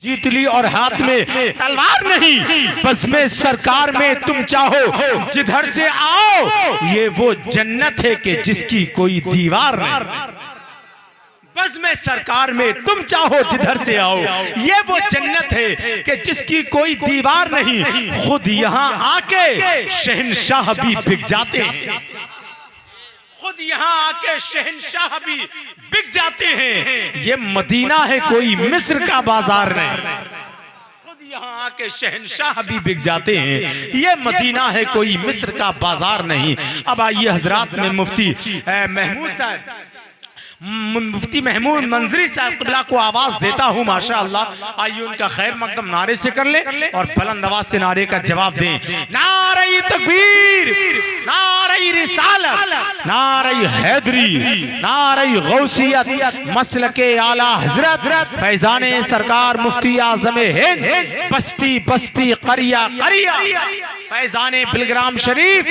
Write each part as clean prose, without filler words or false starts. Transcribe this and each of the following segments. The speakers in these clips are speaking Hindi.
जीत ली और हाथ में तलवार नहीं, बस में सरकार में तुम चाहो जिधर से आओ, ये वो जन्नत है कि जिसकी कोई दीवार नहीं। बस में सरकार में तुम चाहो जिधर से आओ, ये वो जन्नत है कि जिसकी कोई दीवार नहीं। खुद यहाँ आके शहंशाह भी बिक जाते हैं, खुद यहाँ आके शहंशाह भी बिक जाते हैं। ये मदीना है, कोई मिस्र का बाजार नहीं। खुद यहाँ आके शहंशाह भी बिक जाते हैं, ये मदीना है, कोई मिस्र का बाजार नहीं। अब आइए हजरात में मुफ्ती महमूद साहब, मुफ्ती महमूद मंजरी साहब क़िबला को आवाज देता हूँ। माशाअल्लाह, आइए उनका खैर मकदम नारे से कर ले और बुलंद आवाज से नारे का जवाब दें। नारे तकबीर, नारे रिसालत, नारे हैदरी, नारे गौसियत, मसलके आला हजरत फैजाने सरकार मुफ्ती आज़म हिंद, बस्ती बस्ती करिया करिया फैजाने बिलग्राम शरीफ,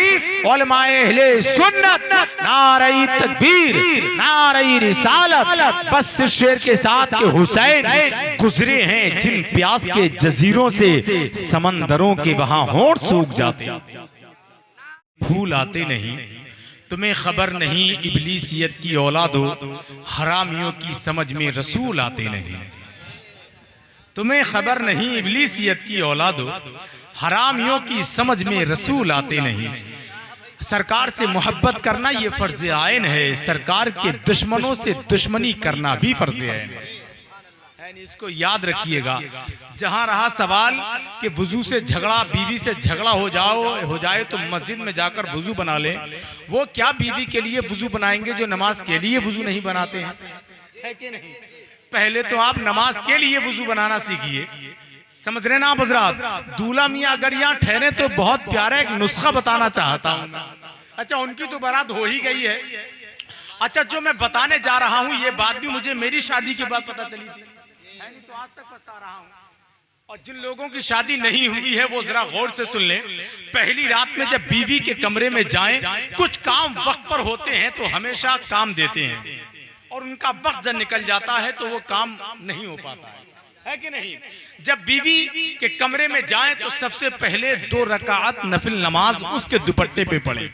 उलमाए अहले सुन्नत, नारे तकबीर, नारे रिसालत। बस शेर के साथ के हुसैन गुजरे हैं जिन प्यास के जजीरों से, समंदरों के वहां होंठ सूख जाते। फूल आते नहीं, तुम्हें खबर नहीं इब्लीसियत की औलादो, हरामियों की समझ में रसूल आते नहीं। तुम्हें खबर नहीं इब्लीसियत की औलादो, हरामियों की समझ में रसूल आते नहीं। सरकार से मोहब्बत करना ये फर्ज आयन है, सरकार के दुश्मनों से दुश्मनी करना भी फर्ज आयन है। इसको याद रखिएगा। जहां रहा सवाल कि वुजू से झगड़ा, बीवी से झगड़ा हो जाए तो मस्जिद में जाकर वुजू बना ले। वो क्या बीवी के लिए वुजू बनाएंगे जो नमाज के लिए वुजू नहीं बनाते हैं, है कि नहीं? पहले तो आप नमाज के लिए वुजू बनाना सीखिए। समझ रहे ना आप हजरात? दूल्हा मियाँ अगर यहाँ ठहरे तो बहुत प्यारा एक नुस्खा बताना चाहता हूँ। अच्छा, उनकी तो बारात हो ही गई है। अच्छा, जो मैं बताने जा रहा हूँ ये बात भी मुझे मेरी शादी के बाद पता चली थी, नहीं तो आज तक पछता रहा हूँ। और जिन लोगों की शादी नहीं हुई है वो जरा गौर से सुन लें। पहली रात में जब बीवी के कमरे में जाएं, कुछ काम वक्त पर होते हैं तो हमेशा काम देते हैं, और उनका वक्त जब निकल जाता है तो वो काम नहीं हो पाता है कि नहीं? जब बीवी के कमरे में जाएं तो सबसे पहले 2 रकात नफिल नमाज उसके दुपट्टे पे पढ़े।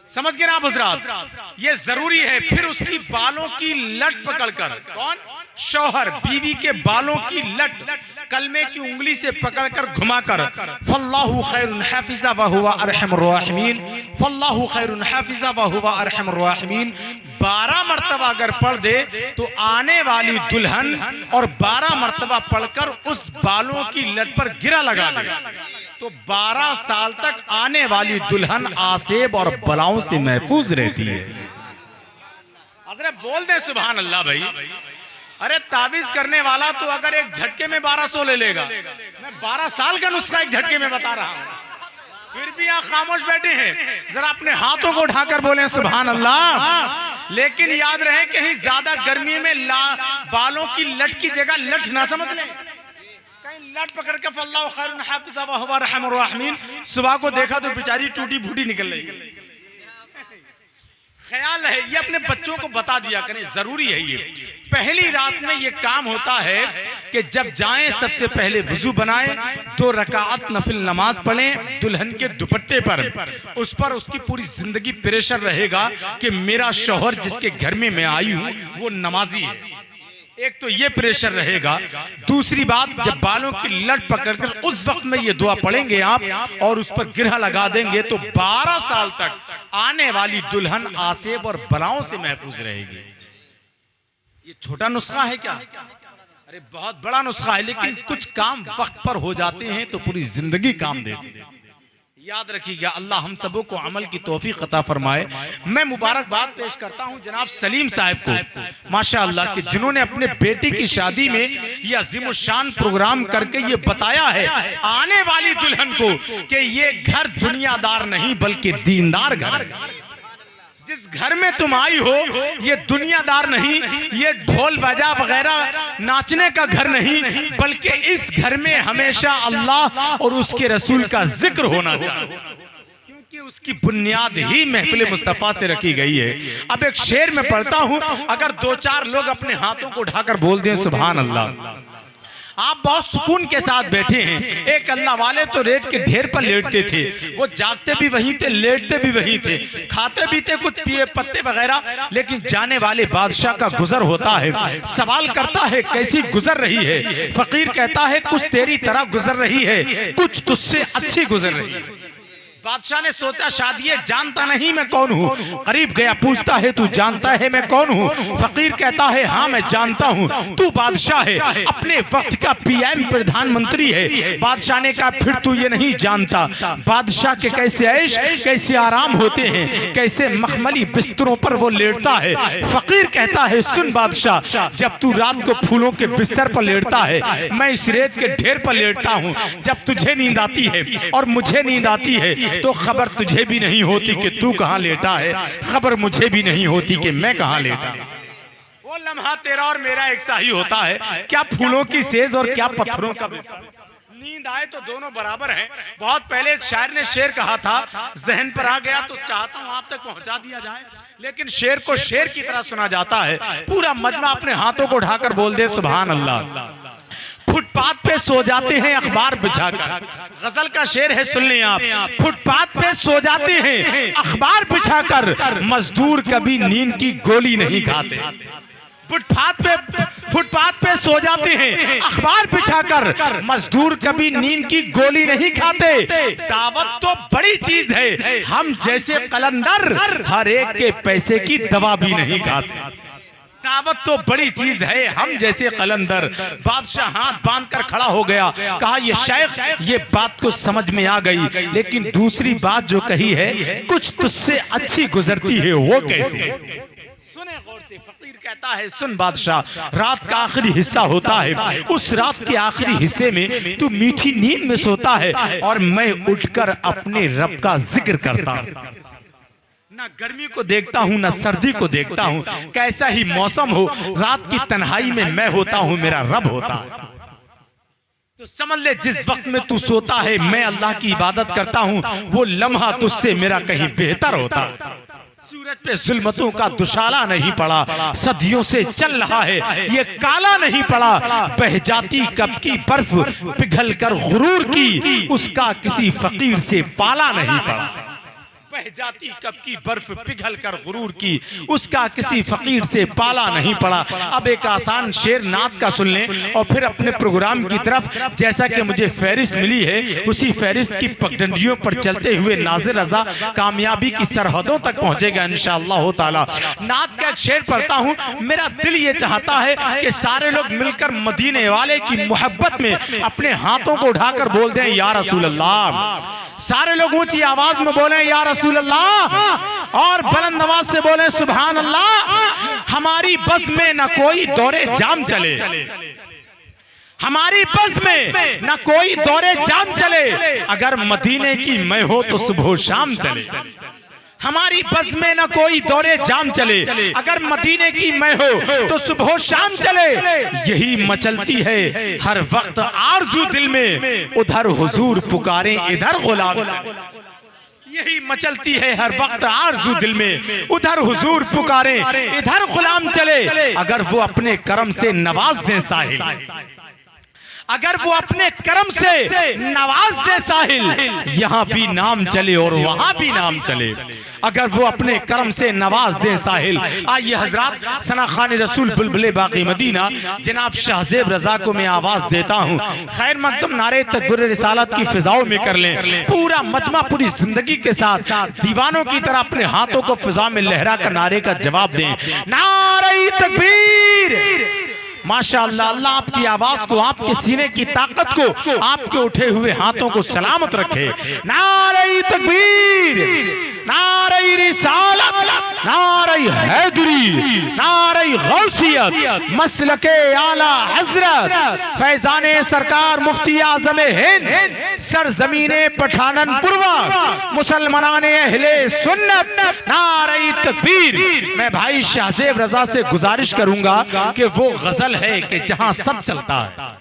समझ गए ना आप हजरात? ये जरूरी है। फिर उसकी बालों की लट पकड़कर, कौन? शौहर बीवी के बालों की लट कलमे की उंगली से पकड़कर घुमाकर, फल्लाहु खैरुन हाफिज़ा व हुवा अरहमुर राहिमीन, फल्लाहु खैरुन हाफिज़ा व हुवा अरहमुर राहिमीन 12 मर्तबा अगर पढ़ दे तो आने वाली दुल्हन, और 12 मर्तबा पढ़कर उस बालों की लट पर गिरा लगा दे तो 12 साल तक आने वाली दुल्हन आसेब और बलाओं से महफूज रहती है। अरे बोल दे सुभान अल्लाह भाई। अरे तावीज करने वाला तो अगर एक झटके में 1200 ले लेगा, मैं 12 साल का नुस्खा एक झटके में बता रहा हूं। फिर भी यहाँ खामोश बैठे हैं, जरा अपने हाथों को उठाकर बोले सुभान अल्लाह। लेकिन याद रहे कहीं ज्यादा गर्मी में बालों की लट की जगह लठ ना समझ लें। कहीं लट पकड़ के फल्लाहु खैरुन हाफिज़ा व हुवा अरहमुर राहिमीन, सुबह को देखा तो बेचारी टूटी फूटी निकल रही। ख्याल है ये अपने बच्चों को बता दिया करें, जरूरी है ये। पहली रात में ये काम होता है कि जब जाएं सबसे पहले वुजू बनाएं, 2 रकात नफिल नमाज पढ़ें दुल्हन के दुपट्टे पर। उस पर उसकी पूरी जिंदगी प्रेशर रहेगा कि मेरा शौहर जिसके घर में मैं आई हूं वो नमाजी है। एक तो ये प्रेशर रहेगा। दूसरी बात, जब बालों की लट पकड़कर उस वक्त में ये दुआ पढ़ेंगे आप और उस पर गिरहा लगा देंगे तो 12 साल तक आने वाली दुल्हन आसेब और बलाओं से महफूज रहेगी। ये छोटा नुस्खा है क्या? अरे बहुत बड़ा नुस्खा है, लेकिन कुछ काम वक्त पर हो जाते हैं तो पूरी जिंदगी काम देते हैं। याद रखिएगा। अल्लाह हम सबों को अमल की तौफीक अता फरमाए। मैं मुबारकबाद पेश करता हूं जनाब सलीम साहब को, माशाअल्लाह, कि जिन्होंने अपने बेटे की शादी में ये अजीमुशान प्रोग्राम करके ये बताया है आने वाली दुल्हन को कि ये घर दुनियादार नहीं बल्कि दीनदार घर है। जिस घर में तुम आई हो ये दुनियादार नहीं, ये ढोल बजा वगैरह नाचने का घर नहीं, बल्कि इस घर में हमेशा अल्लाह और उसके रसूल का जिक्र होना चाहिए, क्योंकि उसकी बुनियाद ही महफिल मुस्तफा से रखी गई है। अब एक शेर में पढ़ता हूं, अगर 2-4 लोग अपने हाथों को उठाकर बोल दें सुभान अल्लाह। आप बहुत सुकून के साथ बैठे हैं। एक अल्लाह वाले तो रेत के ढेर पर लेटते थे, वो जागते भी वहीं थे, लेटते भी वहीं थे, खाते भी थे कुछ पिए पत्ते वगैरह। लेकिन जाने वाले बादशाह का गुजर होता है, सवाल करता है कैसी गुजर रही है। फकीर कहता है कुछ तेरी तरह गुजर रही है, कुछ तुझसे अच्छी गुजर रही है। बादशाह ने सोचा शायद ये जानता नहीं मैं कौन हूँ। करीब गया, पूछता है तू जानता है मैं कौन हूँ? फकीर कहता है हाँ मैं जानता हूँ, तू बादशाह है, अपने वक्त का पीएम प्रधानमंत्री है। बादशाह ने कहा फिर तू ये नहीं जानता बादशाह के कैसे ऐश कैसे आराम होते हैं, कैसे मखमली बिस्तरों पर वो लेटता है। फकीर कहता है सुन बादशाह, जब तू रात को फूलों के बिस्तर पर लेटता है, मैं इस रेत के ढेर पर लेटता हूँ। जब तुझे नींद आती है और मुझे नींद आती है तो खबर तुझे भी नहीं होती कि तू कहां लेटा है, खबर मुझे भी नहीं होती कि मैं कहां लेटा। वो लम्हा तेरा और मेरा एक सा ही होता है, क्या फूलों की सेज और क्या पत्थरों का बिस्तर। नींद आए तो दोनों बराबर हैं। बहुत पहले एक शायर ने शेर कहा था, जहन पर आ गया तो चाहता हूं आप तक पहुंचा दिया जाए, लेकिन शेर को शेर की तरह सुना जाता है। पूरा मजमा अपने हाथों को उठाकर बोल दे सुभान अल्लाह। फुटपाथ पे सो जाते हैं अखबार बिछाकर, गजल का शेर है सुन लें आप। फुटपाथ पे सो जाते हैं अखबार बिछाकर, मजदूर कभी नींद की गोली नहीं खाते। फुटपाथ पे सो जाते हैं अखबार बिछाकर, मजदूर कभी नींद की गोली नहीं खाते। दावत तो बड़ी चीज है, हम जैसे कलंदर हर एक के पैसे की दवा भी नहीं खाते। दावत तो बड़ी चीज है, हम जैसे कलंदर। बादशाह हाथ बांधकर खड़ा हो गया, कहा ये शेख ये बात को समझ में आ गई, लेकिन दूसरी बात जो कही है कुछ तुझसे अच्छी गुजरती है, वो कैसे? सुने गौर से। फकीर कहता है सुन बादशाह, रात का आखिरी हिस्सा होता है, उस रात के आखिरी हिस्से में तू मीठी नींद में सोता है और मैं उठकर अपने रब का जिक्र करता हूं। ना गर्मी को देखता हूँ ना सर्दी को देखता हूँ, कैसा ही मौसम हो रात की तन्हाई में मैं होता हूँ, मेरा रब होता है। तो समझ ले जिस वक्त में तू सोता है मैं अल्लाह की इबादत करता हूँ, वो लम्हा तुझसे मेरा कहीं बेहतर होता। सूरज पे जुल्मतों का दुशाला नहीं पड़ा, सदियों से चल रहा है ये काला नहीं पड़ा। बह जाती कब की बर्फ पिघल कर गुरूर की, उसका किसी फकीर से पाला नहीं पड़ा। बह जाती कब की बर्फ पिघल कर गुरूर की, उसका किसी फकीर से पाला नहीं पड़ा। अब एक आसान शेर नात का सुन लें और फिर अपने प्रोग्राम की तरफ, जैसा कि मुझे फहरिस्त मिली है उसी फहरिस्त की पगडंडियों पर चलते हुए नाज़िर रज़ा कामयाबी की सरहदों तक पहुंचेगा इंशाअल्लाह ताला। नात का एक शेर पढ़ता हूं, मेरा दिल ये चाहता है कि सारे लोग मिलकर मदीने वाले की मोहब्बत में अपने हाथों को उठाकर बोल दें या रसूल अल्लाह। सारे लोग ऊंची आवाज में बोले या रसूल अल्लाह, और बुलंद आवाज से बोले सुभान अल्लाह। हमारी बस में न कोई दौरे जाम चले, हमारी बस में न कोई दौरे जाम चले, अगर मदीने की मैं हो तो सुबह शाम चले। हमारी बस में न कोई दौरे जाम चले, अगर मदीने की मैं हो तो सुबह शाम चले। यही मचलती है हर वक्त आरज़ू दिल में, उधर हुजूर पुकारे इधर गुलाम चले। यही मचलती है हर वक्त आरज़ू दिल में, उधर हुजूर पुकारे इधर गुलाम चले। अगर वो अपने करम से नवाज दें साहिल, अगर वो अपने करम से नवाज दे साहिल, यहाँ भी नाम चले और वहां भी नाम चले। अगर वो अपने करम से नवाज दे साहिल। आइए हजरात, सना खान रसूल बुलबुले बाकी मदीना जनाब शाहजेब रजा को मैं आवाज देता हूँ, खैर मकदम नारे तकबीर रिसालत की फिजाओं में कर लें। पूरा मजमा पूरी जिंदगी के साथ दीवानों की तरह अपने हाथों को फिजा में लहरा कर नारे का जवाब दें, नारे तकबीर। माशाअल्लाह, अल्लाह आपकी आवाज को, आपके सीने की ताकत को, आपके उठे हुए हाथों को सलामत रखे। नारे तकबीर, नारे रिसालत, नारे हैदरी, नारे गौसियत, मसलके आला हजरत फैजाने सरकार मुफ्ती आजम हिंद, सरजमीने पठाननपुरवा, मुसलमानाने अहले सुन्नत, नारे तकबीर। मैं भाई शाहजेब रजा से गुजारिश करूंगा कि वो गजल है कि जहां सब चलता है,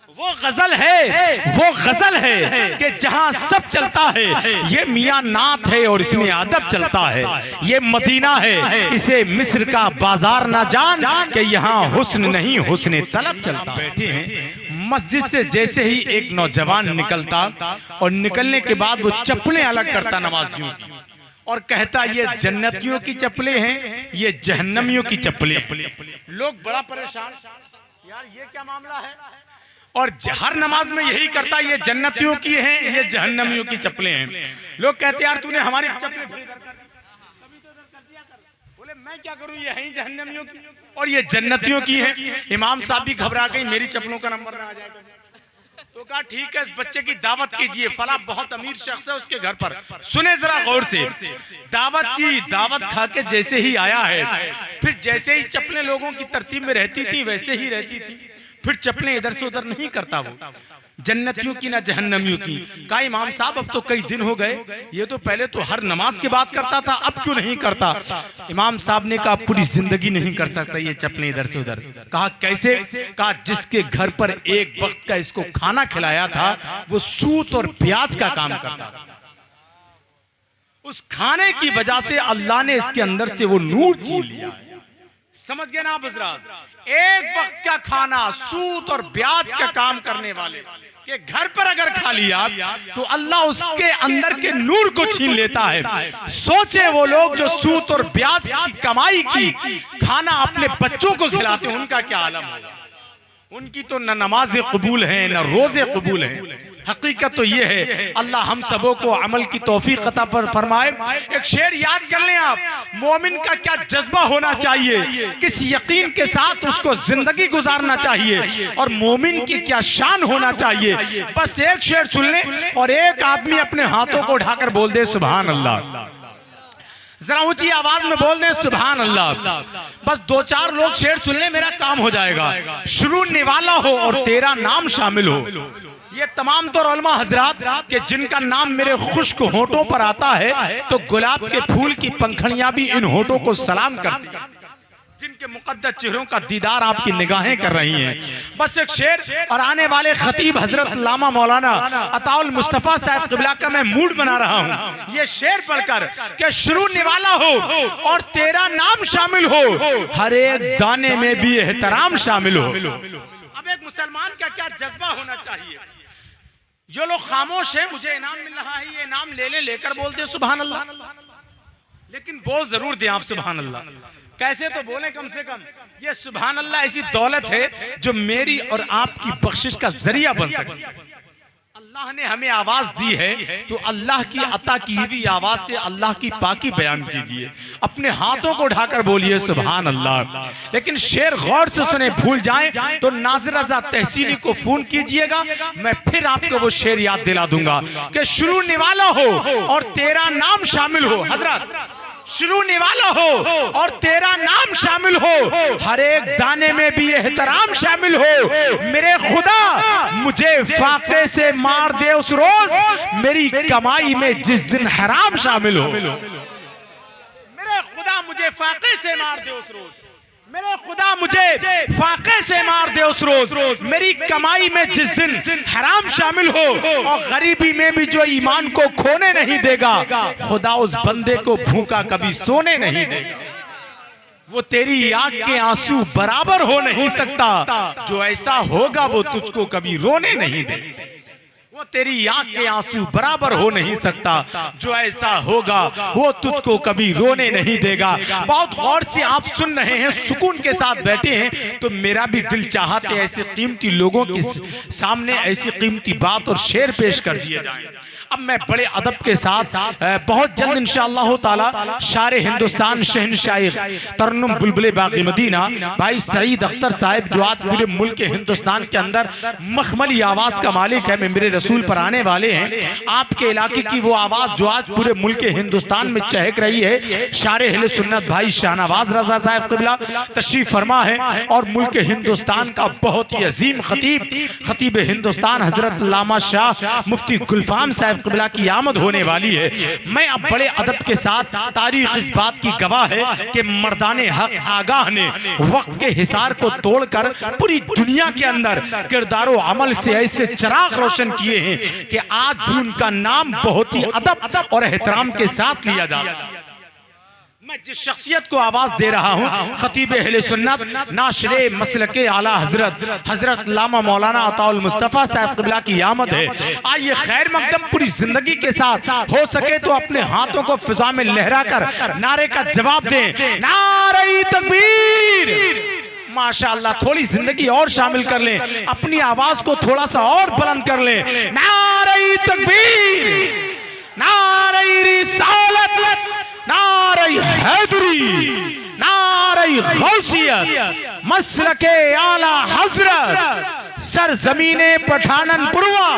वो गजल है कि जहां सब चलता है ये मियां नाथ है और इसमें अदब चलता है। ये मदीना है इसे मिस्र का बाजार ना जान कि यहाँ हुस्न नहीं हुस्न तलब चलता। बैठे हैं मस्जिद से जैसे ही एक नौजवान निकलता और निकलने के बाद वो चप्पलें अलग करता नमाजियों की और कहता ये जन्नतियों की चप्पलें हैं, ये जहन्नमियों की चप्पलें। लोग बड़ा परेशान, यार ये क्या मामला है? और हर नमाज में यही करता, ये जन्नतियों की हैं, ये जहन्नमियों की चप्पलें हैं। लोग कहते यार तूने हमारी चप्पलें कभी तो इधर कर दिया कर। बोले मैं क्या करूं, ये हैं जहन्नमियों की और ये जन्नतियों की हैं। इमाम साहब भी घबरा गई मेरी चप्पलों का नंबर ना आ जाएगा। तो कहा ठीक है इस बच्चे की दावत कीजिए, फला बहुत अमीर शख्स है उसके घर पर। सुने जरा गौर से, दावत की, दावत खा के जैसे ही आया है फिर जैसे ही चप्पलें लोगों की तरतीब में रहती थी वैसे ही रहती थी, फिर चप्पलें इधर से उधर नहीं करता वो, जन्नतियों की ना जहन्नमियों की। कहा इमाम साहब अब तो कई दिन हो गए, ये तो पहले तो हर नमाज के बाद करता था, अब क्यों नहीं करता? इमाम साहब ने कहा पूरी जिंदगी नहीं कर सकता ये चप्पलें इधर से उधर। कहा कैसे? कहा जिसके घर पर एक वक्त का इसको खाना खिलाया था वो सूत और प्याज का काम करता था, उस खाने की वजह से अल्लाह ने इसके अंदर से वो नूर छीन लिया। समझ गए ना आप हजरात? एक वक्त का खाना सूत और ब्याज का काम करने वाले के घर पर अगर खा लिया तो अल्लाह उसके अंदर के नूर को छीन लेता है। सोचे वो लोग जो सूत और ब्याज की कमाई की खाना अपने बच्चों को खिलाते हैं उनका क्या आलम होगा। उनकी तो न नमाज कबूल है न रोजे कबूल है। हकीकत तो ये है अल्लाह हम सबों को अमल की तौफीक अता फरमाए। एक शेर याद कर लें आप, मोमिन का क्या जज्बा होना चाहिए, किस यकीन के साथ उसको जिंदगी गुजारना चाहिए और मोमिन की क्या शान होना चाहिए। बस एक शेर सुन लें और एक आदमी अपने हाथों को उठाकर बोल दे सुभान अल्लाह, जरा ऊंची आवाज में बोल दें सुभान अल्लाह। बस दो चार लोग शेर सुन ले मेरा काम हो जाएगा। शुरू निवाला हो और तेरा नाम शामिल हो। ये तमाम तो उलमा हजरात के जिनका नाम मेरे खुश्क होठों पर आता है तो गुलाब के फूल की पंखड़ियां भी इन होठों को सलाम करती हैं, जिनके मुकद्दस चेहरों का दीदार आपकी निगाहें कर रही हैं। बस एक शेर और आने वाले खतीब हजरत लामा मौलाना अताउल मुस्तफा साहब क़िबला का मैं मूड बना रहा हूँ ये शेर पढ़कर कि शुरू निवाला हो और तेरा नाम शामिल हो, हर एक दाने में भी एहतराम शामिल हो। अब एक मुसलमान का क्या जज्बा होना चाहिए। जो लोग खामोश है मुझे इनाम मिल रहा है, ये इनाम ले लेकर बोलते सुभान अल्लाह, लेकिन बोल जरूर दे आप सुभान अल्लाह। कैसे तो बोले कम से कम ये सुभान अल्लाह ऐसी दौलत है जो मेरी और आपकी बख्शिश का जरिया बन सकती है। अल्लाह ने हमें आवाज दी है तो अल्लाह की अता की हुई आवाज से अल्लाह की पाकी बयान कीजिए, अपने हाथों को उठाकर बोलिए सुभान अल्लाह। लेकिन शेर गौर से सुने, भूल जाएं तो नाज़िर रज़ा तहसीनी को फोन कीजिएगा, मैं फिर आपको वो शेर याद दिला दूंगा कि शुरू निवाला हो और तेरा नाम शामिल हो। हजरत शुरू निवाला हो और तेरा नाम शामिल हो, हर एक दाने में भी एहतराम शामिल हो। मेरे खुदा मुझे फाके से मार दे उस रोज, मेरी कमाई में जिस दिन हराम शामिल हो। मेरे खुदा मुझे फाके से मार दे उस रोज, मेरे खुदा मुझे फाके से मार दे उस रोज, मेरी कमाई में जिस दिन हराम शामिल हो। और गरीबी में भी जो ईमान को खोने नहीं देगा, खुदा उस बंदे को भूखा कभी सोने नहीं देगा। वो तेरी आंख के आंसू बराबर हो नहीं सकता, जो ऐसा होगा वो तुझको कभी रोने नहीं देगा। वो तेरी आंख के आंसू बराबर हो नहीं सकता, जो ऐसा होगा वो तुझको कभी रोने नहीं देगा। बहुत गौर से आप सुन रहे हैं, सुकून के साथ बैठे हैं, तो मेरा भी दिल चाहते ऐसे कीमती लोगों के सामने ऐसी कीमती बात और शेर पेश कर दिए जाएं। अब मैं बड़े अदब के साथ बहुत जल्द इंशाअल्लाह ताला शारे हिंदुस्तान शहनशाह तरन्नुम बुलबुले बागी मदीना भाई सईद अख्तर साहब जो आज पूरे मुल्क हिंदुस्तान के अंदर मखमली आवाज का मालिक है, मैं मेरे रसूल पर आने वाले हैं। आपके इलाके की वो आवाज जो आज पूरे मुल्क हिंदुस्तान में चहक रही है, शारे अहले सुन्नत भाई शाहनवाज रजा साहब क़िबला तशरीफ फरमा है और मुल्क हिंदुस्तान का बहुत ही अजीम खतीब हिंदुस्तान हजरत अल्लामा शाह मुफ्ती गुलफाम साहब क़िबला की आमद होने वाली है। मैं अब बड़े अदब के साथ, तारीख इस बात की गवाह है कि मर्दाने हक आगाह ने वक्त के हिसार को तोड़कर पूरी दुनिया के अंदर किरदारो अमल से ऐसे चिराग रोशन किए हैं कि आज भी उनका नाम बहुत ही अदब और एहतराम के साथ लिया जाता है। मैं जिस शख्सियत को आवाज दे रहा हूँ, खतीब अहले सुन्नत नाशरे मसलके आला हजरत अल्लामा मौलाना अताउल मुस्तफा साहब क़िबला की आमद है। आइए खैर मकदम पूरी जिंदगी के साथ हो सके तो अपने हाथों को फिजा में लहराकर नारे का जवाब दें, नारे तकबीर। माशाअल्लाह, थोड़ी जिंदगी और शामिल कर लें, अपनी आवाज को थोड़ा सा और बुलंद कर लें। नारे तकबीर, नारे रिसालत, नारे हैदरी, नारे गौसियत, मसलके आला हजरत, सरजमीने पठाननपुरवा,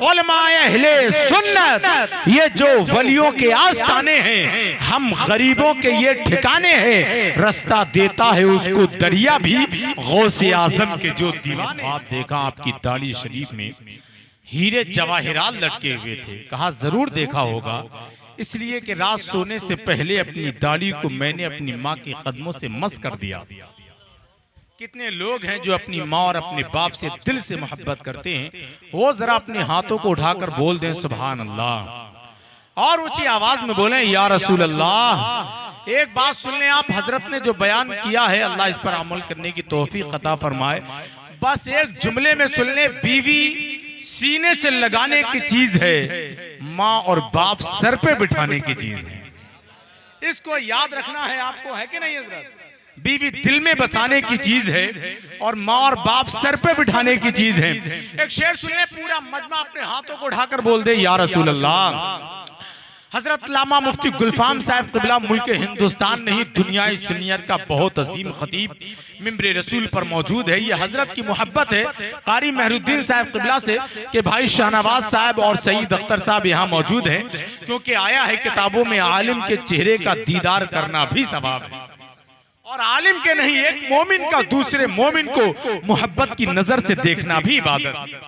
उलमाए अहले सुन्नत। ये जो वलियों के आस्ताने हैं, हम गरीबों के ये ठिकाने हैं। रास्ता देता है उसको दरिया भी गौसे आजम के जो दीवाने। आप देखा आपकी दाढ़ी शरीफ में हीरे जवाहिरात लटके हुए थे। कहा जरूर देखा होगा, इसलिए कि रात सोने से पहले अपनी दाढ़ी को मैंने अपनी माँ के कदमों से मस कर दिया। कितने लोग हैं जो अपनी माँ और अपने बाप से दिल से मोहब्बत करते हैं, वो जरा अपने हाथों को उठाकर बोल दें सुभान अल्लाह और ऊंची आवाज में बोलें या रसूल अल्लाह। एक बात सुन लें आप, हजरत ने जो बयान किया है अल्लाह इस पर अमल करने की तौफीक अता फरमाए। बस एक जुमले में सुन लें, बीवी सीने से लगाने की चीज है, माँ और बाप सर पे बिठाने की चीज है। इसको याद रखना है आपको, है कि नहीं हजरत? बीवी दिल में बसाने की चीज है और माँ और बाप सर पे बिठाने की चीज है। एक शेर सुन ले, पूरा मजमा अपने हाथों को उठाकर बोल दे या रसूल अल्लाह। हजरत अल्लामा मुफ्ती गुलफाम साहब क़िबला मुल्क हिंदुस्तान नहीं दुनिया सुन्नियत का बहुत अजीम खतीब मिंबर रसूल पर मौजूद है। ये हजरत की मोहब्बत है कारी मेहरुद्दीन साहब क़िबला से कि भाई शाहनवाज साहब और सईद अख्तर साहब यहाँ मौजूद हैं, क्योंकि आया है किताबों में आलिम के चेहरे का दीदार करना भी सवाब है और आलिम के नहीं, एक मोमिन का दूसरे मोमिन को मोहब्बत की नजर से देखना भी इबादत।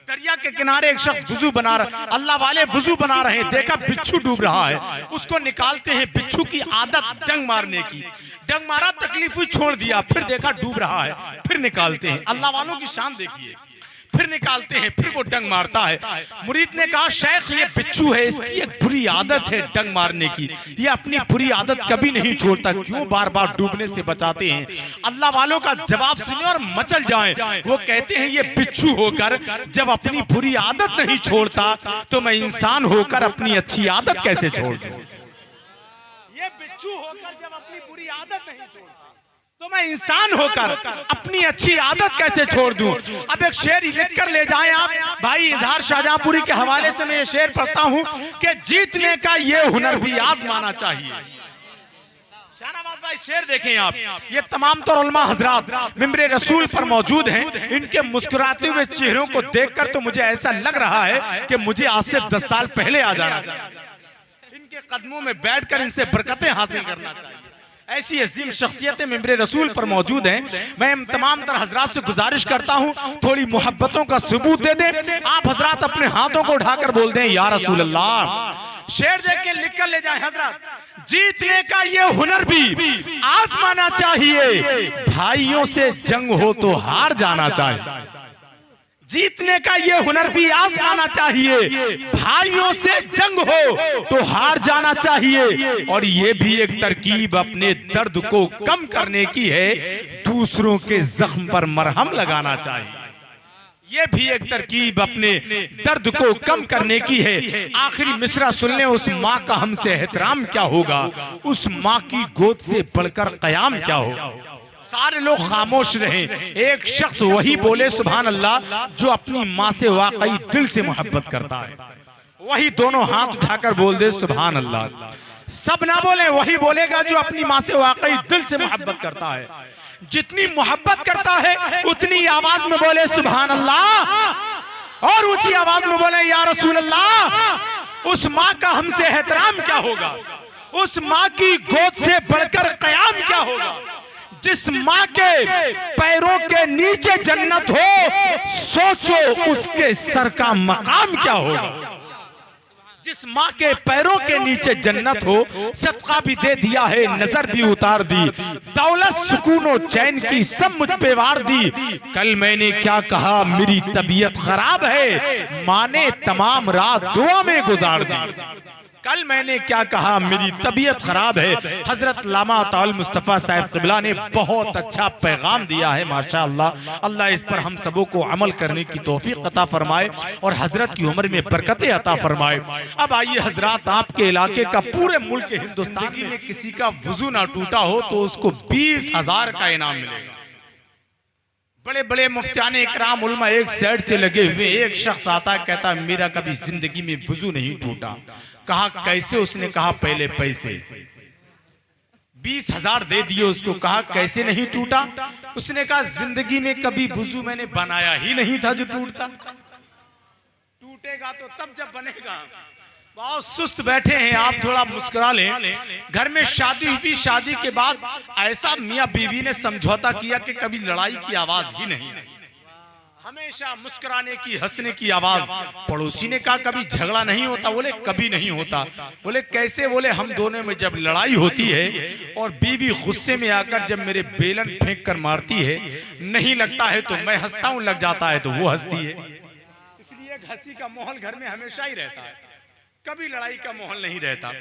दरिया के किनारे एक शख्स वुजू बना रहा, अल्लाह वाले वुजू बना रहे हैं, देखा बिच्छू डूब रहा है, उसको निकालते हैं। बिच्छू की आदत डंग मारने की, डंग मारा तकलीफ हुई छोड़ दिया, फिर देखा डूब रहा है, फिर निकालते हैं। अल्लाह वालों की शान देखिए, फिर निकालते हैं, फिर वो डंग मारता है। मुरीद ने कहा शेख ये बिच्छू है, इसकी एक बुरी आदत है डंग मारने की, ये अपनी बुरी आदत कभी नहीं छोड़ता, क्यों बार बार डूबने से बचाते हैं? अल्लाह वालों का जवाब सुनिए और मचल जाएं। वो कहते हैं ये बिच्छू होकर जब अपनी बुरी आदत नहीं छोड़ता तो मैं इंसान होकर अपनी अच्छी आदत कैसे छोड़ दूं? ये बिच्छू होकर जब अपनी बुरी आदत नहीं छोड़ता तो मैं इंसान होकर अपनी अच्छी आदत कैसे छोड़ दूं? अब एक शेर लिख कर ले जाएं आप भाई। इजहार शाहजहांपुरी के हवाले से मैं ये शेर पढ़ता हूं कि जीतने का ये हुनर भी आजमाना चाहिए। शाहनवाज भाई शेर देखें आप, ये तमाम तौर उलमा हजरात मिंबर रसूल पर मौजूद हैं। इनके मुस्कुराते हुए चेहरों को देखकर तो मुझे ऐसा लग रहा है कि मुझे आज से 10 साल पहले आ जाना चाहिए, इनके कदमों में बैठकर इनसे बरकतें हासिल करना चाहिए। ऐसी अजीम शख्सियतें मिंबर रसूल पर मौजूद हैं। मैं तमाम तर हजरात से गुजारिश करता हूं थोड़ी मोहब्बतों का सबूत दे दें। आप हजरात अपने हाथों को उठाकर बोल दें या रसूल अल्लाह। शेर देख के लिख कर ले जाएं हजरात, जीतने का ये हुनर भी आजमाना चाहिए, भाइयों से जंग हो तो हार जाना चाहिए। जीतने का ये हुनर भी आजमाना चाहिए, भाइयों से जंग हो तो हार जाना चाहिए। और ये भी एक तरकीब अपने दर्द को कम करने की है, दूसरों के जख्म पर मरहम लगाना चाहिए। ये भी एक तरकीब अपने दर्द को कम करने की है। आखिरी मिसरा सुन लें, उस माँ का हमसे एहतराम क्या होगा, उस माँ की गोद से बढ़कर कयाम क्या होगा। सारे लोग खामोश रहे, एक शख्स वही बोले सुभान अल्लाह जो अपनी माँ से वाकई दिल से मोहब्बत करता है। वही दोनों हाथ उठाकर बोल दे सुभान अल्लाह। सब ना बोले, वही बोलेगा जो अपनी माँ से वाकई दिल से मोहब्बत करता है। जितनी मोहब्बत करता है उतनी आवाज में बोले सुभान अल्लाह। और ऊंची आवाज में बोले या रसूल अल्लाह, उस माँ का हमसे एहतराम क्या होगा, उस माँ की गोद से बढ़कर कयाम क्या होगा, जिस माँ के पैरों के नीचे जन्नत हो, सोचो उसके सर का मकाम क्या होगा। जिस माँ के पैरों के नीचे जन्नत हो, सदका भी दे दिया है, नजर भी उतार दी, दौलत सुकून और चैन की सब मुझ पे वार दी। कल मैंने क्या कहा, मेरी तबीयत खराब है, माँ ने तमाम रात दुआ में गुजार दी। कल मैंने क्या कहा, मेरी तबीयत खराब है। हजरत लामा ताल मुस्तफ़ा साहब क़िबला ने बहुत अच्छा पैगाम दिया है, माशाअल्लाह। अल्लाह इस पर हम सबों को अमल करने की तौफीक अता फरमाए और हजरत की उम्र में बरकतें अता फरमाए। अब आइए हजरत, आपके इलाके का, पूरे मुल्क हिंदुस्तान में किसी का वुजू ना टूटा हो तो उसको 20,000 का इनाम मिलेगा। बड़े बड़े मुफ्तियाने इकराम उलमा एक साइड से लगे हुए, एक शख्स आता कहता मेरा कभी जिंदगी में वुजू नहीं टूटा। कहा कैसे? उसने कहा पहले पैसे 20,000 दे दिए उसको। कहा कैसे नहीं टूटा? उसने कहा जिंदगी में कभी वुजू मैंने बनाया ही नहीं था जो टूटता। टूटेगा तो तब जब बनेगा। बहुत सुस्त बैठे हैं आप, थोड़ा मुस्कुरा लें। घर में शादी हुई, शादी के बाद ऐसा मियां बीवी ने समझौता किया कि कभी लड़ाई की आवाज ही नहीं, हमेशा मुस्कुराने की, हंसने की आवाज। पड़ोसी ने कहा कभी झगड़ा नहीं होता? बोले कभी नहीं होता। बोले कैसे? बोले हम दोनों में जब लड़ाई होती है और बीवी गुस्से में आकर जब मेरे बेलन फेंक कर मारती है, नहीं लगता है तो मैं हंसता हूं, लग जाता है तो वो हंसती है। इसलिए हंसी का माहौल घर में हमेशा ही रहता है, कभी लड़ाई का माहौल नहीं रहता।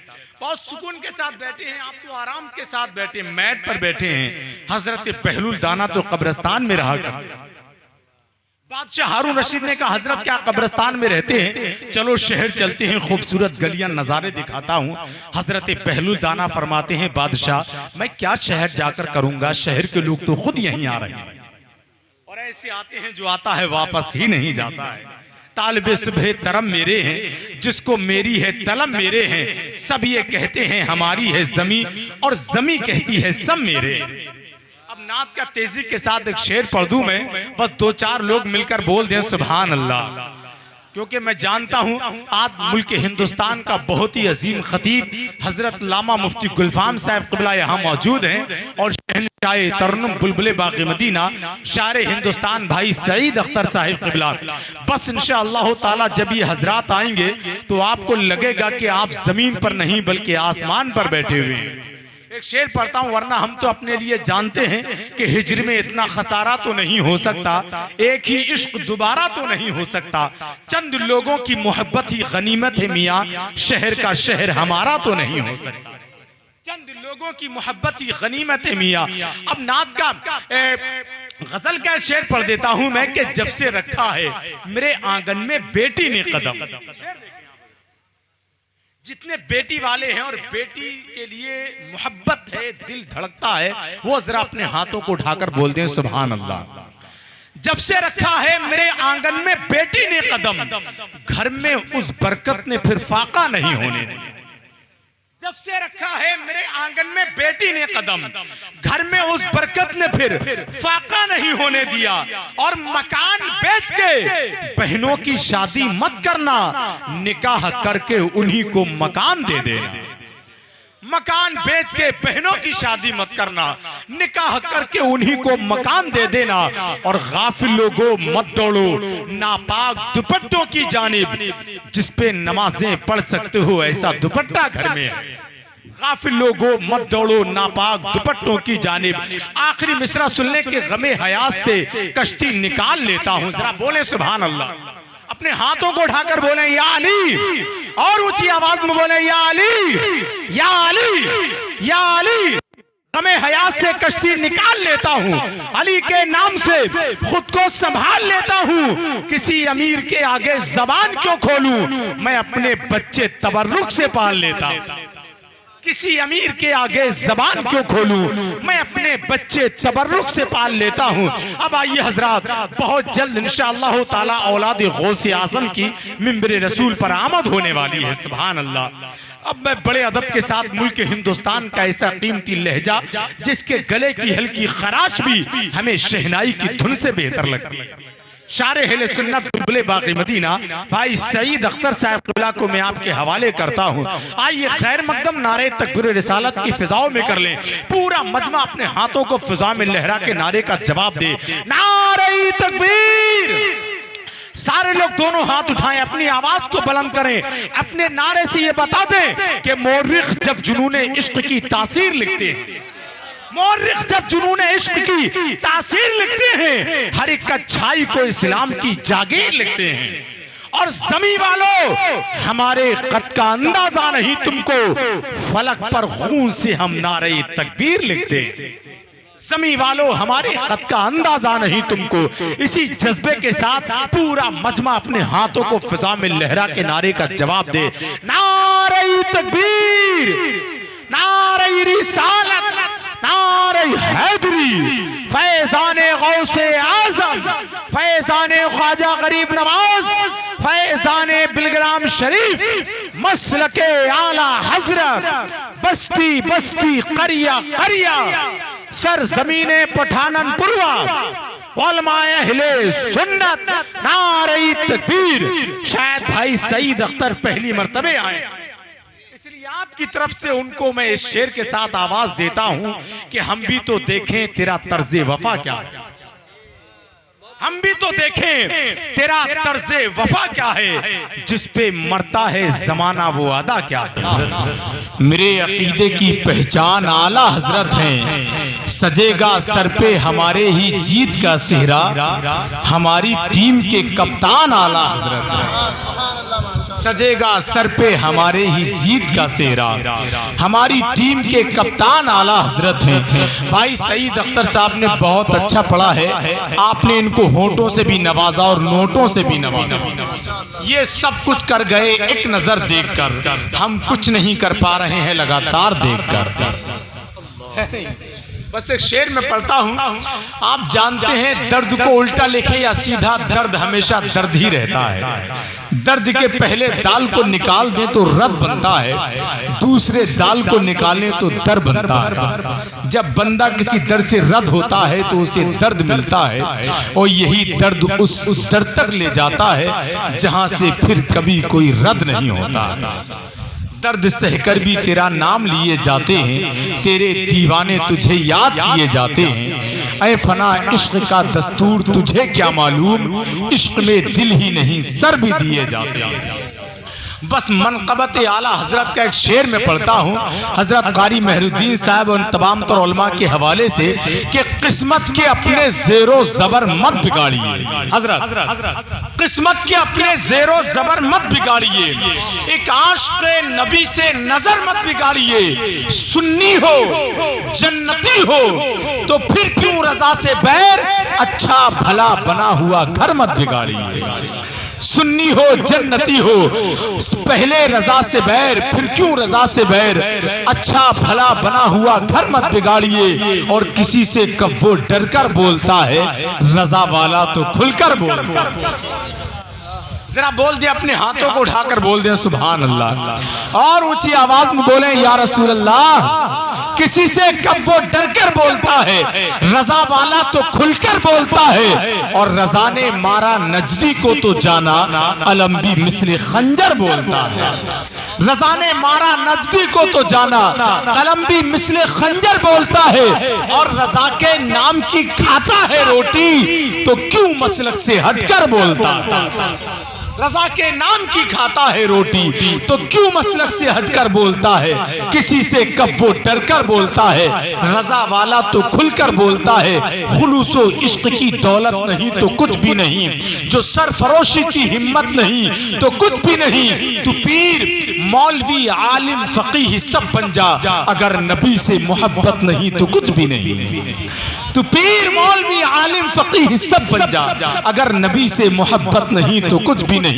बहुत सुकून के साथ बैठे हैं आप, तो आराम के साथ बैठे, मैट पर बैठे हैं। हजरत बहलुल दाना तो कब्रिस्तान में रहा करते। बादशाह हारून रशीद ने कहा हजरत क्या कब्रिस्तान में रहते हैं? चलो शहर चलते हैं, खूबसूरत गलियां नजारे दिखाता हूं। हजरत बहलुल दाना फरमाते हैं बादशाह मैं क्या शहर जाकर करूंगा, शहर के लोग तो खुद यहीं आ रहे हैं और ऐसे आते हैं जो आता है वापस ही नहीं जाता है। तालिबे सुबह तरम मेरे हैं, जिसको मेरी है तलब मेरे हैं। सब ये कहते हैं हमारी है जमी और जमी कहती है सब मेरे। अब नात का तेजी के साथ एक शेर पढ़ दूं मैं, बस 2-4 लोग मिलकर बोल दें सुभान अल्लाह, क्योंकि मैं जानता हूं आज मुल्क हिंदुस्तान का बहुत ही अजीम खतीब हजरत लामा मुफ्ती गुलफाम साहब क़िबला यहाँ मौजूद हैं और शहनशाह तरन्नुम बुलबुल बाक़ी मदीना शायर हिंदुस्तान भाई सईद अख्तर साहिब क़िबला। बस इंशाअल्लाह ताला जब ये हजरात आएंगे तो आपको लगेगा कि आप जमीन पर नहीं बल्कि आसमान पर बैठे हुए हैं। एक शेर पढ़ता हूं, वरना हम तो अपने लिए जानते हैं कि हिज्र में इतना खसारा तो नहीं हो सकता, एक ही इश्क दोबारा तो नहीं हो सकता। चंद लोगों की मोहब्बत ही गनीमत है मियाँ, शहर का शहर हमारा तो नहीं हो सकता। चंद लोगों की मोहब्बत ही गनीमत है मियाँ। अब नात का गजल का एक शेर पढ़ देता हूं मैं कि जब से रखा है मेरे आंगन में बेटी ने कदम। जितने बेटी वाले हैं और बेटी के लिए मोहब्बत है, दिल धड़कता है, वो जरा अपने हाथों को उठाकर बोल दें सुभान अल्लाह। जब से रखा है मेरे आंगन में बेटी ने कदम, घर में उस बरकत ने फिर फाका नहीं होने दिया। जब से रखा है मेरे आंगन में बेटी ने कदम, घर में उस बरकत ने फिर फाका नहीं होने दिया। और मकान बेच के बहनों की शादी मत करना, निकाह करके उन्हीं को मकान दे देना। मकान बेच के बहनों की शादी मत करना, निकाह करके उन्हीं को मकान दे देना। और गाफिल लोगों मत दौड़ो नापाक दुपट्टों की जानिब, जिस पे नमाजें पढ़ सकते हो ऐसा दुपट्टा घर में है। गाफिल लोगों मत दौड़ो नापाक दुपट्टों की जानिब। आखिरी मिसरा सुनने के गमे हयात से कश्ती निकाल लेता हूं, जरा बोले सुभान अल्लाह। अपने हाथों को उठाकर बोले या अली, और ऊंची आवाज में बोले या अली या अली या अली। हमें हयात से कश्ती निकाल लेता हूँ, अली के नाम से खुद को संभाल लेता हूँ। किसी अमीर के आगे जबान क्यों खोलूं, मैं अपने बच्चे तबर्रुक से पाल लेता हूँ। किसी अमीर के आगे जबान क्यों खोलूं, मैं अपने बच्चे तबर्रुक से पाल लेता हूं। अब आइए हजरात, बहुत जल्द इंशाअल्लाह ताला औलाद गौसे आजम की मिंबर रसूल पर आमद होने वाली है। सुभान अल्लाह। अब मैं बड़े अदब के साथ मुल्क हिंदुस्तान का ऐसा कीमती लहजा जिसके गले की हल्की खराश भी हमें शहनाई की धुन से बेहतर लगती है। शारे अहले सुन्नत बुलबुले बाक़ी मदीना भाई सईद अख्तर साहब क़िबला को मैं आपके हवाले करता हूँ। आइए खैर मकदम नारे तकबीर रिसालत की फिजाओं में कर लें। पूरा मजमा अपने हाथों को फिजा में लहरा के नारे का जवाब दे, नारे तकबीर। सारे लोग दोनों हाथ उठाएं, अपनी आवाज को बुलंद करें, अपने नारे से ये बता दें कि मोर्रिख जब जुनूने इश्क की तासीर लिखते हैं, मोर्रिख जब जुनूने इश्क की तासीर लिखते हैं, हर एक अच्छाई को इस्लाम की जागीर लिखते हैं। और ज़मीं वालों, हमारे कद का अंदाजा नहीं तुमको, फलक पर खून से हम नारे तकबीर लिखते हैं। ज़मीं वालों, हमारे खत का अंदाजा नहीं तुमको। इसी जज्बे के साथ पूरा मजमा अपने हाथों को फिजा में लहरा के नारे का जवाब दे, नारे तकबीर, नारे रिसालत, नारे हैदरी, फैज़ाने गौसे आज़म, फैज़ाने ख्वाजा गरीब नवाज, फैज़ाने बिलग्राम शरीफ, मसलके आला हजरत, बस्ती बस्ती करिया करिया, सर जमीने पठाननपुरवा, उलमाए अहले सुन्नत, नारे तकबीर। शायद भाई सईद अख्तर पहली मर्तबे आए, इसलिए आपकी तरफ से उनको मैं इस शेर के साथ आवाज देता हूं कि हम भी तो देखें तेरा तर्जे वफा क्या है, हम भी तो देखें तेरा तर्जे वफा क्या है, जिस पे मरता है जमाना वो अदा क्या है। मेरे अकीदे की पहचान आला हजरत है, सजेगा सर पे हमारे ही जीत का सेहरा, हमारी टीम के कप्तान आला हजरत है, सजेगा सर पे हमारे ही जीत का सेहरा, हमारी टीम के कप्तान आला हजरत हैं। भाई सईद अख्तर साहब ने बहुत अच्छा पढ़ा है, आपने इनको होठों से भी नवाजा और नोटों से भी नवाजा। ये सब कुछ कर गए एक नजर देखकर, हम कुछ नहीं कर पा रहे हैं लगातार देखकर। बस एक शेर में पढ़ता हूं, आप जानते हैं दर्द को उल्टा लिखे या सीधा, दर्द हमेशा दर्द ही रहता है। दर्द के पहले दाल को निकाल दें तो रद बनता है, दूसरे दाल को निकालें तो दर बनता है। जब बंदा किसी दर्द से रद होता है तो उसे दर्द मिलता है, और यही दर्द उस दर्द तक ले जाता है जहां से फिर कभी कोई रद नहीं होता। दर्द सहकर भी तेरा नाम लिए जाते हैं, तेरे दीवाने तुझे याद किए जाते हैं। ऐ फना इश्क का दस्तूर तुझे क्या मालूम, इश्क में दिल ही नहीं सर भी दिए जाते हैं। बस मनक़बत आला हजरत का एक शेर में पढ़ता हूँ, हजरत कारी मेहरुद्दीन साहब और तमाम तर उलमा के हवाले से, कि किस्मत के अपने ज़ेरो ज़बर मत बिगाड़िए। हजरत किस्मत के अपने ज़ेरो ज़बर मत बिगाड़िए, एक आशिक़ नबी से नजर मत बिगाड़िए। सुन्नी हो जन्नती हो तो फिर क्यों रजा से बैर, अच्छा भला बना हुआ घर मत बिगाड़िए। सुन्नी हो जन्नती हो, पहले रजा से बैर फिर क्यों रजा से बैर, अच्छा भला बना हुआ घर मत बिगाड़िए। और किसी से कब वो डर कर बोलता है, रजा वाला तो खुलकर बोलता है। जरा बोल दे, अपने हाथों को उठाकर बोल दे सुभान अल्लाह, और ऊंची आवाज में बोले या रसूल अल्लाह। किसी से कब वो डर कर बोलता है, रजा वाला तो खुलकर बोलता है। और रजा ने मारा नजदी को तो जाना, अलम भी मिस्ले खंजर बोलता है। रजा ने मारा नजदी को तो जाना, कलम भी मिस्ले खंजर बोलता है। और रजा के नाम की खाता है रोटी, तो क्यों मसलक से हटकर बोलता है। रजा के नाम की खाता है रोटी, तो क्यों मसलक से हटकर बोलता है। किसी से कब वो डर कर बोलता है, रजा वाला तो खुलकर बोलता है। खुलूसो इश्क की दौलत नहीं तो कुछ भी नहीं, जो सरफरोशी की हिम्मत नहीं तो कुछ भी नहीं। तू पीर मौलवी आलिम फकीह सब बन जा, अगर नबी से मोहब्बत नहीं तो कुछ भी नहीं। तू पीर मौलवी आलिम फकीह सब बन जा, अगर नबी से मोहब्बत नहीं तो कुछ भी नहीं।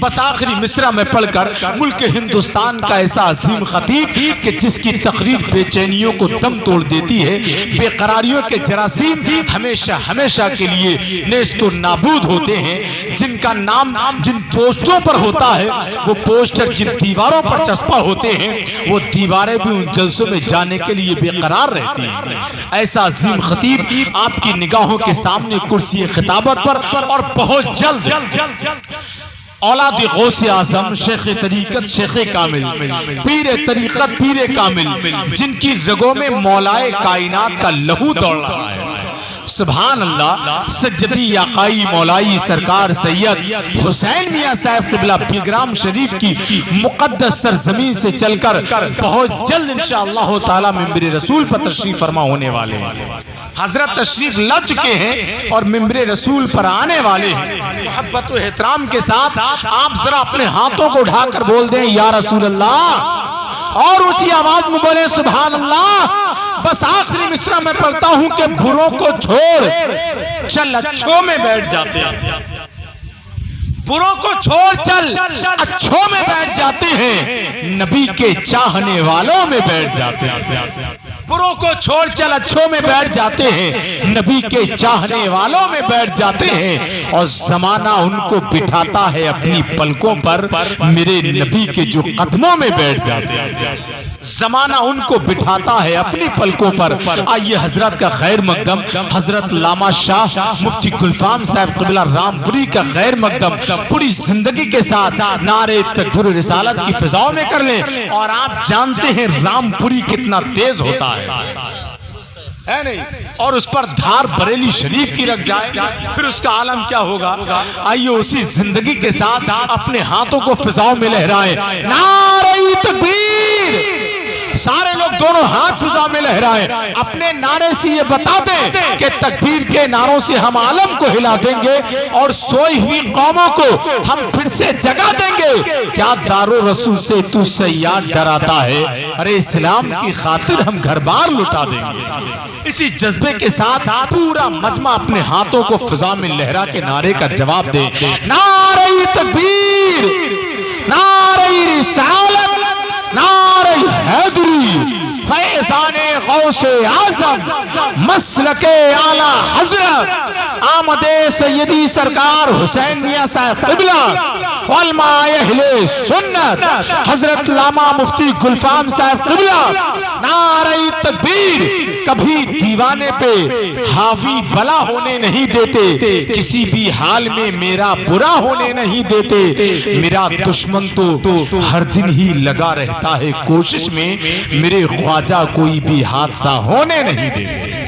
बस आखिरी मिसरा में पढ़कर मुल्क हिंदुस्तान का ऐसा अजीम खतीब कि जिसकी तकरीर बेचैनियों को दम तोड़ देती है, बेकरारियों के जरासीम हमेशा हमेशा के लिए नेस्तो नाबूद होते हैं। जिनका नाम जिन पोस्टरों पर होता है, वो पोस्टर जिन दीवारों पर चस्पा होते हैं, वो दीवारें भी उन जलसों में जाने के लिए बेकरार रहती हैं। ऐसा अजीम खतीब खतीब आपकी निगाहों के सामने कुर्सी खिताबत पर और बहुत जल्द औलाद गौसे आजम शेख तरीकत शेख कामिल पीर तरीकत पीर कामिल जिनकी रगों में मौलाए कायनात का लहू दौड़ रहा है, सुभान अल्लाह, सज्जदी याकाई मौलाई सरकार सैयद हुसैन मियां साहब क़िबला बिलग्राम शरीफ की मुक़द्दस सरजमीन से चलकर बहुत जल्द इंशाअल्लाह ताला मिंबर रसूल पर तशरीफ फरमा होने वाले हैं। हजरत तशरीफ ला चुके हैं और मिंबर रसूल पर आने वाले हैं। मोहब्बत और एहतराम के साथ आप जरा अपने हाथों को उठाकर बोल दें या रसूल अल्लाह, और ऊंची आवाज में बोले सुभान अल्लाह। बस आखिरी मिसरा में पढ़ता हूं कि बुरों को छोड़ चल अच्छों में बैठ जाते हैं, बुरों को छोड़ चल अच्छों में बैठ जाते हैं, नबी के चाहने वालों में बैठ जाते हैं। बुरों को छोड़ चल अच्छों में बैठ जाते हैं, नबी के चाहने वालों में बैठ जाते हैं, और जमाना उनको बिठाता है अपनी पलकों पर, मेरे नबी के जो कदमों में बैठ जाते हैं। जमाना उनको बिठाता है अपनी पलकों पर। आइए हजरत का खैर मकदम हजरत लामा शाह मुफ्ती गुलफाम साहब क़िबला रामपुरी का खैर मकदम पूरी जिंदगी के साथ नारे तकबीर रिसालत की फिजाओं में कर लें। और आप जानते हैं रामपुरी कितना तेज होता है नहीं, और उस पर धार बरेली शरीफ की रख जाए फिर उसका आलम क्या होगा। आइए उसी जिंदगी के साथ अपने हाथों को फिजाओं में लहराएं, नारे तकबीर। सारे लोग दोनों हाथ फिजा में लहराएं, अपने नारे से ये बता दें कि तकबीर के नारों से हम आलम को हिला देंगे और सोई हुई कौमों को हम फिर से जगा देंगे। क्या दारो रसूल से तू सयाद डराता है, अरे इस्लाम की खातिर हम घर बार लुटा देंगे। इसी जज्बे के साथ पूरा मजमा अपने हाथों को फिजा में लहरा के नारे का जवाब दे, नारे तकबीर, नारे रिसालत, नारे हैदरी, फैज़ाने गौसे आज़म, मसलके आला हजरत आमदे सैयदी सरकार हुसैन मियां साहब क़िबला उलमाए अहले सुन्नत हजरत लामा मुफ्ती गुलफाम साहब क़िबला, नारे तकबीर। कभी दीवाने पे हावी भला होने नहीं देते, किसी भी हाल में मेरा बुरा होने नहीं देते, मेरा दुश्मन तो हर दिन ही लगा रहता है कोशिश में, मेरे ख्वाजा कोई भी हादसा होने नहीं देते।